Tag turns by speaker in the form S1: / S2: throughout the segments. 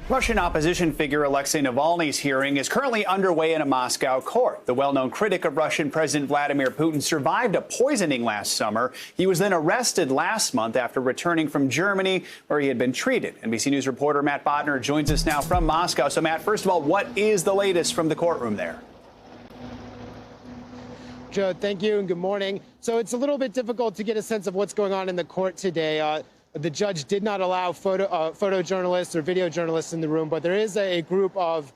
S1: Russian opposition figure Alexei Navalny's hearing is currently underway in a Moscow court. The well-known critic of Russian President Vladimir Putin survived a poisoning last summer. He was then arrested last month after returning from Germany, where he had been treated. NBC News reporter Matt Bodner joins us now from Moscow. So, Matt, first of all, what is the latest from the courtroom there?
S2: Joe, thank you and good morning. So it's a little bit difficult to get a sense of what's going on in the court today. The judge did not allow photojournalists or video journalists in the room, but there is a group of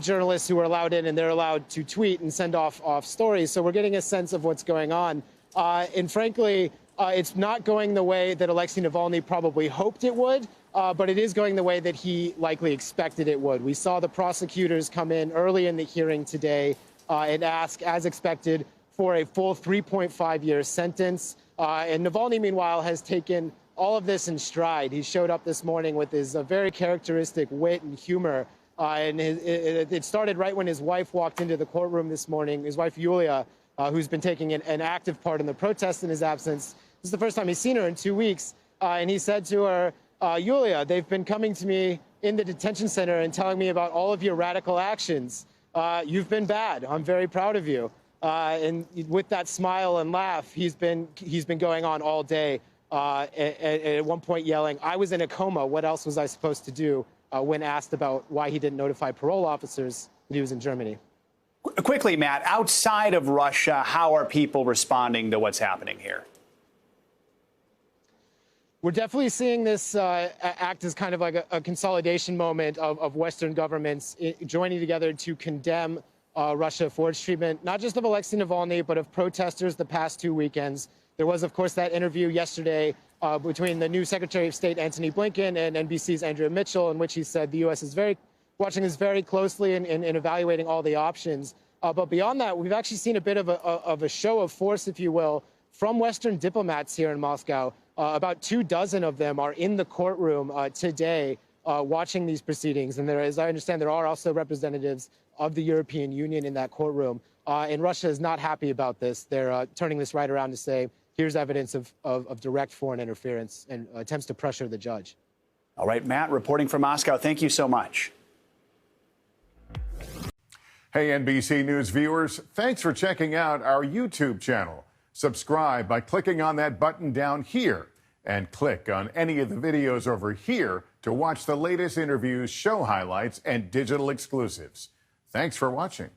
S2: journalists who are allowed in, and they're allowed to tweet and send off stories. So we're getting a sense of what's going on. And frankly, it's not going the way that Alexei Navalny probably hoped it would, but it is going the way that he likely expected it would. We saw the prosecutors come in early in the hearing today and ask, as expected, for a full 3.5-year sentence. And Navalny, meanwhile, has taken all of this in stride. He showed up this morning with his very characteristic wit and humor. And it started right when his wife walked into the courtroom this morning, his wife, Yulia, who's been taking an active part in the protests in his absence. This is the first time he's seen her in 2 weeks. And he said to her, Yulia, they've been coming to me in the detention center and telling me about all of your radical actions. You've been bad. I'm very proud of you. And with that smile and laugh, he's been going on all day. At one point yelling, "I was in a coma. What else was I supposed to do?" When asked about why he didn't notify parole officers that he was in Germany.
S1: Quickly, Matt, outside of Russia, how are people responding to what's happening here?
S2: We're definitely seeing this act as kind of like a consolidation moment of Western governments joining together to condemn Russia for its treatment, not just of Alexei Navalny, but of protesters the past 2 weekends. There was, of course, that interview yesterday between the new Secretary of State, Antony Blinken, and NBC's Andrea Mitchell, in which he said the U.S. is watching this very closely and evaluating all the options. But beyond that, we've actually seen a bit of a show of force, if you will, from Western diplomats here in Moscow. About 24 of them are in the courtroom today watching these proceedings. And as I understand, there are also representatives of the European Union in that courtroom. And Russia is not happy about this. They're turning this right around to say, here's evidence of direct foreign interference and attempts to pressure the judge.
S1: All right, Matt, reporting from Moscow. Thank you so much.
S3: Hey, NBC News viewers, thanks for checking out our YouTube channel. Subscribe by clicking on that button down here and click on any of the videos over here to watch the latest interviews, show highlights, and digital exclusives. Thanks for watching.